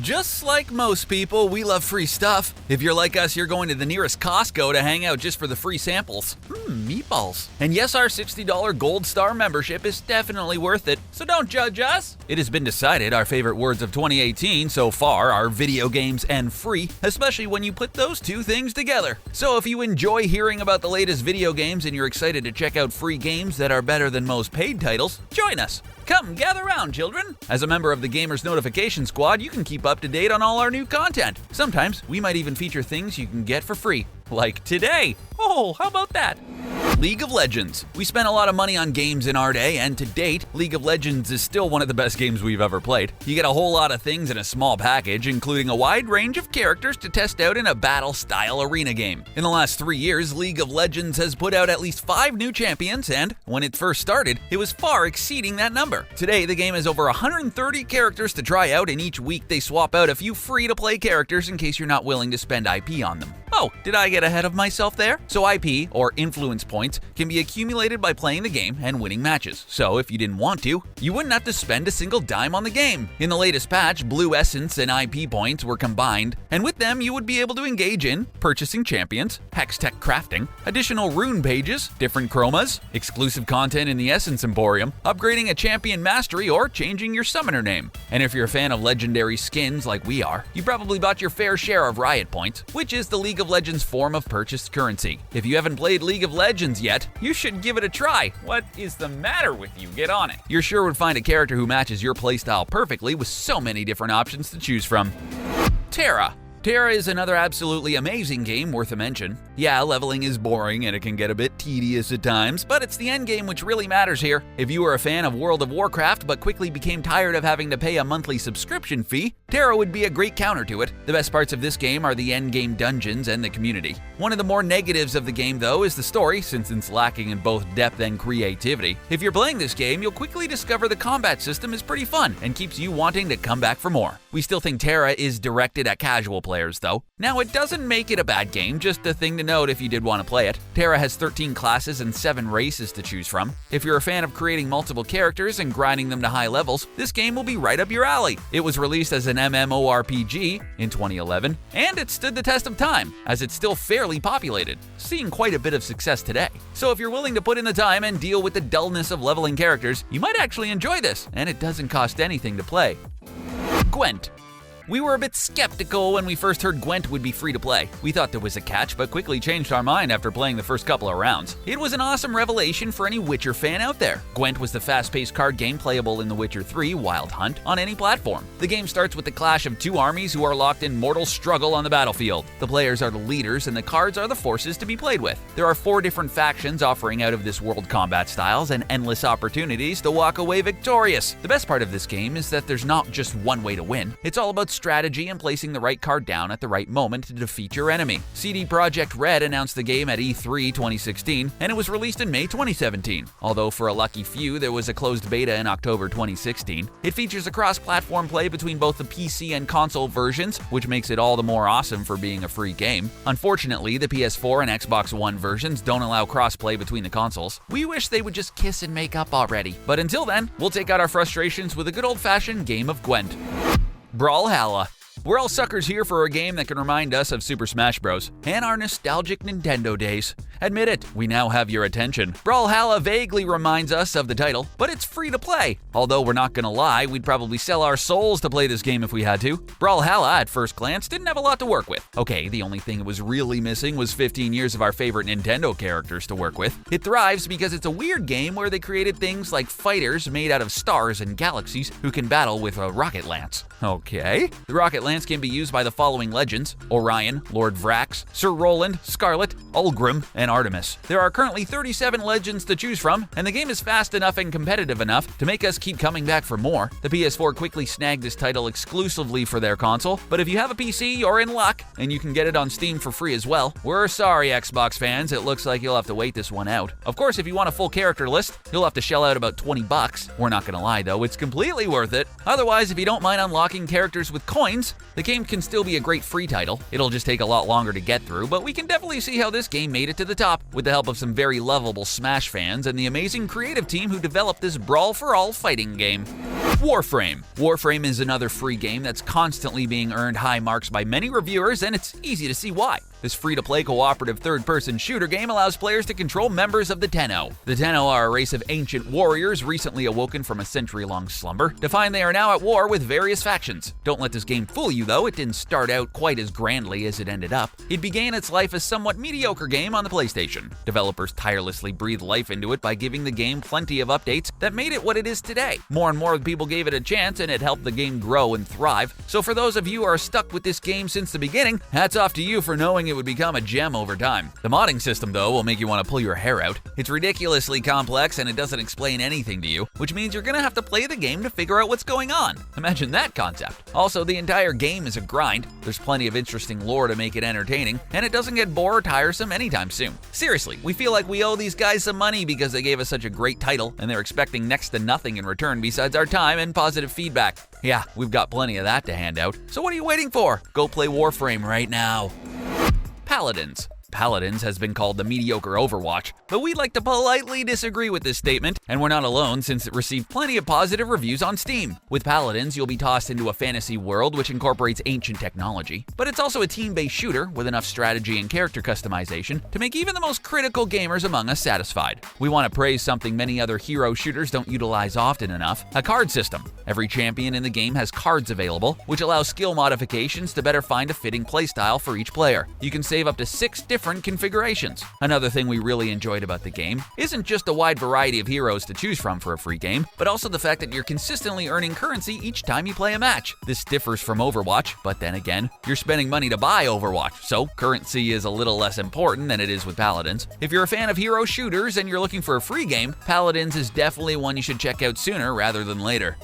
Just like most people, we love free stuff. If you're like us, you're going to the nearest Costco to hang out just for the free samples. Meatballs. And yes, our $60 Gold Star membership is definitely worth it, so don't judge us. It has been decided our favorite words of 2018 so far are video games and free, especially when you put those two things together. So if you enjoy hearing about the latest video games and you're excited to check out free games that are better than most paid titles, join us. Come, gather round, children! As a member of the Gamers Notification Squad, you can keep up to date on all our new content. Sometimes, we might even feature things you can get for free. Like today. Oh, how about that? League of Legends. We spent a lot of money on games in our day, and to date, League of Legends is still one of the best games we've ever played. You get a whole lot of things in a small package, including a wide range of characters to test out in a battle-style arena game. In the last 3 years, League of Legends has put out at least 5 new champions, and when it first started, it was far exceeding that number. Today, the game has over 130 characters to try out, and each week they swap out a few free-to-play characters in case you're not willing to spend IP on them. Oh, did I get ahead of myself there? So IP, or influence points, can be accumulated by playing the game and winning matches. So if you didn't want to, you wouldn't have to spend a single dime on the game. In the latest patch, Blue Essence and IP points were combined, and with them you would be able to engage in purchasing champions, hex tech crafting, additional rune pages, different chromas, exclusive content in the Essence Emporium, upgrading a champion mastery, or changing your summoner name. And if you're a fan of legendary skins like we are, you probably bought your fair share of Riot points, which is the League of Legends form of purchased currency. If you haven't played League of Legends yet, you should give it a try. What is the matter with you? Get on it. You sure would find a character who matches your playstyle perfectly with so many different options to choose from. Terra. Terra is another absolutely amazing game worth a mention. Yeah, leveling is boring and it can get a bit tedious at times, but it's the endgame which really matters here. If you were a fan of World of Warcraft but quickly became tired of having to pay a monthly subscription fee, Terra would be a great counter to it. The best parts of this game are the endgame dungeons and the community. One of the more negatives of the game though is the story, since it's lacking in both depth and creativity. If you're playing this game, you'll quickly discover the combat system is pretty fun and keeps you wanting to come back for more. We still think Terra is directed at casual players though. Now it doesn't make it a bad game, just a thing to note if you did want to play it. Terra has 13 classes and 7 races to choose from. If you're a fan of creating multiple characters and grinding them to high levels, this game will be right up your alley. It was released as an MMORPG in 2011, and it stood the test of time, as it's still fairly populated, seeing quite a bit of success today. So if you're willing to put in the time and deal with the dullness of leveling characters, you might actually enjoy this, and it doesn't cost anything to play. Gwent. We were a bit skeptical when we first heard Gwent would be free to play. We thought there was a catch, but quickly changed our mind after playing the first couple of rounds. It was an awesome revelation for any Witcher fan out there. Gwent was the fast-paced card game playable in The Witcher 3 Wild Hunt on any platform. The game starts with the clash of 2 armies who are locked in mortal struggle on the battlefield. The players are the leaders and the cards are the forces to be played with. There are 4 different factions offering out of this world combat styles and endless opportunities to walk away victorious. The best part of this game is that there's not just one way to win. It's all about strategy and placing the right card down at the right moment to defeat your enemy. CD Projekt Red announced the game at E3 2016, and it was released in May 2017. Although for a lucky few, there was a closed beta in October 2016. It features a cross-platform play between both the PC and console versions, which makes it all the more awesome for being a free game. Unfortunately, the PS4 and Xbox One versions don't allow cross-play between the consoles. We wish they would just kiss and make up already. But until then, we'll take out our frustrations with a good old-fashioned game of Gwent. Brawl Halla. We're all suckers here for a game that can remind us of Super Smash Bros. And our nostalgic Nintendo days. Admit it, we now have your attention. Brawl Halla vaguely reminds us of the title, but it's free to play. Although we're not gonna lie, we'd probably sell our souls to play this game if we had to. Brawl Halla, at first glance, didn't have a lot to work with. Okay, the only thing it was really missing was 15 years of our favorite Nintendo characters to work with. It thrives because it's a weird game where they created things like fighters made out of stars and galaxies who can battle with a rocket lance. Okay. The rocket lance can be used by the following legends: Orion, Lord Vrax, Sir Roland, Scarlet, Ulgrim, and Artemis. There are currently 37 legends to choose from, and the game is fast enough and competitive enough to make us keep coming back for more. The PS4 quickly snagged this title exclusively for their console, but if you have a PC, you're in luck, and you can get it on Steam for free as well. We're sorry, Xbox fans, it looks like you'll have to wait this one out. Of course, if you want a full character list, you'll have to shell out about $20. We're not gonna lie though, it's completely worth it. Otherwise, if you don't mind unlocking characters with coins, the game can still be a great free title. It'll just take a lot longer to get through, but we can definitely see how this game made it to the top with the help of some very lovable Smash fans and the amazing creative team who developed this brawl-for-all fighting game. Warframe. Warframe is another free game that's constantly being earned high marks by many reviewers, and it's easy to see why. This free-to-play cooperative third-person shooter game allows players to control members of the Tenno. The Tenno are a race of ancient warriors recently awoken from a century-long slumber to find they are now at war with various factions. Don't let this game fool you though, it didn't start out quite as grandly as it ended up. It began its life as a somewhat mediocre game on the PlayStation. Developers tirelessly breathed life into it by giving the game plenty of updates that made it what it is today. More and more people gave it a chance and it helped the game grow and thrive. So for those of you who are stuck with this game since the beginning, hats off to you for knowing it would become a gem over time. The modding system, though, will make you want to pull your hair out. It's ridiculously complex and it doesn't explain anything to you, which means you're gonna have to play the game to figure out what's going on. Imagine that concept. Also, the entire game is a grind. There's plenty of interesting lore to make it entertaining, and it doesn't get bored or tiresome anytime soon. Seriously, we feel like we owe these guys some money because they gave us such a great title, and they're expecting next to nothing in return besides our time and positive feedback. Yeah, we've got plenty of that to hand out. So what are you waiting for? Go play Warframe right now. Paladins. Paladins has been called the mediocre Overwatch, but we'd like to politely disagree with this statement, and we're not alone since it received plenty of positive reviews on Steam. With Paladins, you'll be tossed into a fantasy world which incorporates ancient technology, but it's also a team-based shooter with enough strategy and character customization to make even the most critical gamers among us satisfied. We want to praise something many other hero shooters don't utilize often enough: a card system. Every champion in the game has cards available, which allows skill modifications to better find a fitting playstyle for each player. You can save up to 6 different configurations. Another thing we really enjoyed about the game isn't just a wide variety of heroes to choose from for a free game, but also the fact that you're consistently earning currency each time you play a match. This differs from Overwatch, but then again, you're spending money to buy Overwatch, so currency is a little less important than it is with Paladins. If you're a fan of hero shooters and you're looking for a free game, Paladins is definitely one you should check out sooner rather than later.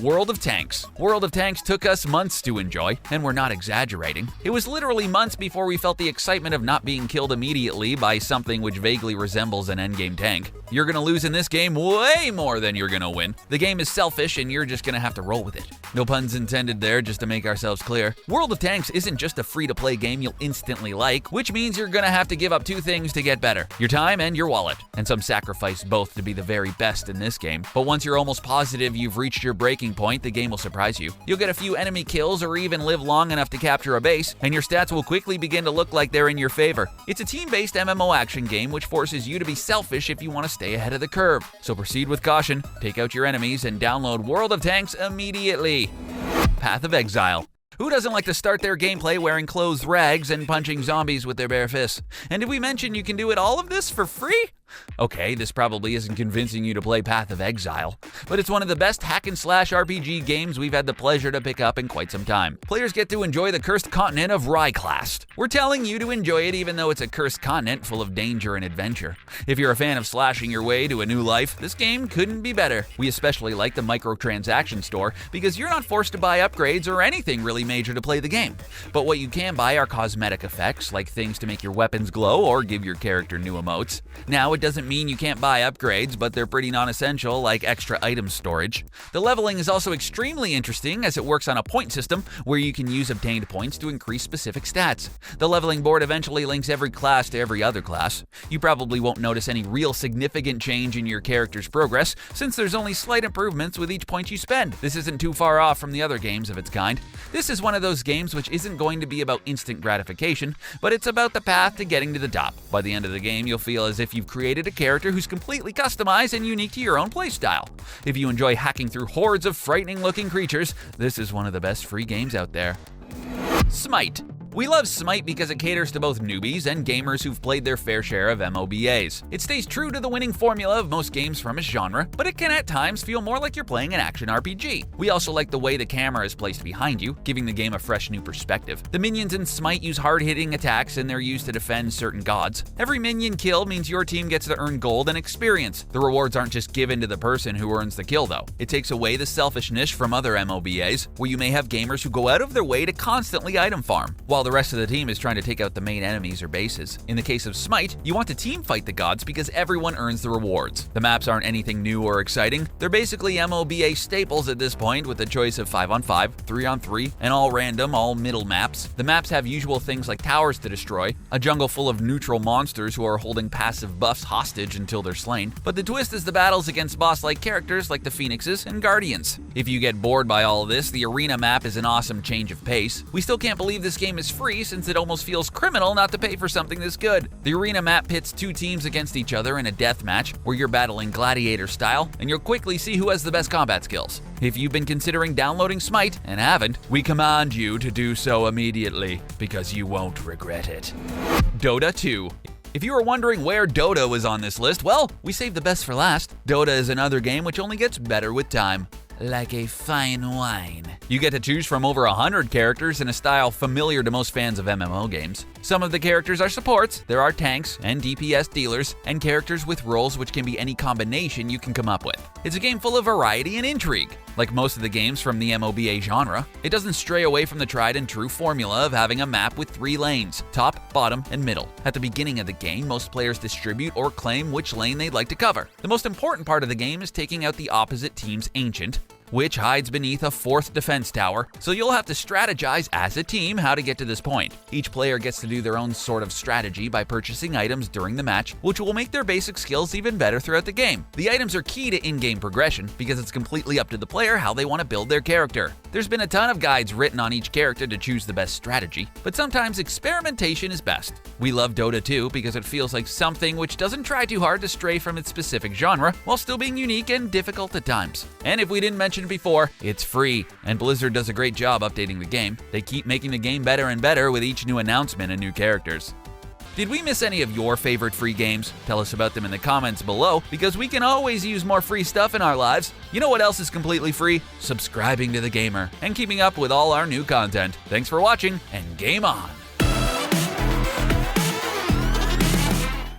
World of Tanks. World of Tanks took us months to enjoy, and we're not exaggerating. It was literally months before we felt the excitement of not being killed immediately by something which vaguely resembles an endgame tank. You're gonna lose in this game way more than you're gonna win. The game is selfish and you're just gonna have to roll with it. No puns intended there, just to make ourselves clear. World of Tanks isn't just a free-to-play game you'll instantly like, which means you're gonna have to give up 2 things to get better: your time and your wallet. And some sacrifice both to be the very best in this game. But once you're almost positive you've reached your breaking point, the game will surprise you. You'll get a few enemy kills or even live long enough to capture a base, and your stats will quickly begin to look like they're in your favor. It's a team-based MMO action game which forces you to be selfish if you want to stay ahead of the curve. So proceed with caution, take out your enemies, and download World of Tanks immediately. Path of Exile. Who doesn't like to start their gameplay wearing clothes rags and punching zombies with their bare fists? And did we mention you can do all of this for free? Okay, this probably isn't convincing you to play Path of Exile, but it's one of the best hack-and-slash RPG games we've had the pleasure to pick up in quite some time. Players get to enjoy the cursed continent of Ryclast. We're telling you to enjoy it even though it's a cursed continent full of danger and adventure. If you're a fan of slashing your way to a new life, this game couldn't be better. We especially like the microtransaction store because you're not forced to buy upgrades or anything really major to play the game. But what you can buy are cosmetic effects, like things to make your weapons glow or give your character new emotes. Now, it doesn't mean you can't buy upgrades, but they're pretty non-essential, like extra item storage. The leveling is also extremely interesting as it works on a point system where you can use obtained points to increase specific stats. The leveling board eventually links every class to every other class. You probably won't notice any real significant change in your character's progress since there's only slight improvements with each point you spend. This isn't too far off from the other games of its kind. This is one of those games which isn't going to be about instant gratification, but it's about the path to getting to the top. By the end of the game, you'll feel as if you've created a character who's completely customized and unique to your own playstyle. If you enjoy hacking through hordes of frightening-looking creatures, this is one of the best free games out there. Smite. We love Smite because it caters to both newbies and gamers who've played their fair share of MOBAs. It stays true to the winning formula of most games from its genre, but it can at times feel more like you're playing an action RPG. We also like the way the camera is placed behind you, giving the game a fresh new perspective. The minions in Smite use hard-hitting attacks and they're used to defend certain gods. Every minion killed means your team gets to earn gold and experience. The rewards aren't just given to the person who earns the kill though. It takes away the selfishness from other MOBAs, where you may have gamers who go out of their way to constantly item farm. While the rest of the team is trying to take out the main enemies or bases. In the case of Smite, you want to team fight the gods because everyone earns the rewards. The maps aren't anything new or exciting. They're basically MOBA staples at this point, with a choice of 5-on-5, 3-on-3, and all random, all middle maps. The maps have usual things like towers to destroy, a jungle full of neutral monsters who are holding passive buffs hostage until they're slain, but the twist is the battles against boss-like characters like the Phoenixes and Guardians. If you get bored by all of this, the arena map is an awesome change of pace. We still can't believe this game is free since it almost feels criminal not to pay for something this good. The arena map pits two teams against each other in a death match where you're battling gladiator style, and you'll quickly see who has the best combat skills. If you've been considering downloading Smite and haven't, we command you to do so immediately, because you won't regret it. Dota 2. If you were wondering where Dota was on this list, well, we saved the best for last. Dota is another game which only gets better with time. Like a fine wine. You get to choose from over 100 characters in a style familiar to most fans of MMO games. Some of the characters are supports, there are tanks and DPS dealers, and characters with roles which can be any combination you can come up with. It's a game full of variety and intrigue. Like most of the games from the MOBA genre, it doesn't stray away from the tried and true formula of having a map with 3 lanes, top, bottom, and middle. At the beginning of the game, most players distribute or claim which lane they'd like to cover. The most important part of the game is taking out the opposite team's ancient, which hides beneath a 4th defense tower, so you'll have to strategize as a team how to get to this point. Each player gets to do their own sort of strategy by purchasing items during the match, which will make their basic skills even better throughout the game. The items are key to in-game progression because it's completely up to the player how they want to build their character. There's been a ton of guides written on each character to choose the best strategy, but sometimes experimentation is best. We love Dota 2 because it feels like something which doesn't try too hard to stray from its specific genre while still being unique and difficult at times. And if we didn't mention it before, it's free, and Blizzard does a great job updating the game. They keep making the game better and better with each new announcement and new characters. Did we miss any of your favorite free games? Tell us about them in the comments below, because we can always use more free stuff in our lives. You know what else is completely free? Subscribing to The Gamer and keeping up with all our new content. Thanks for watching, and game on!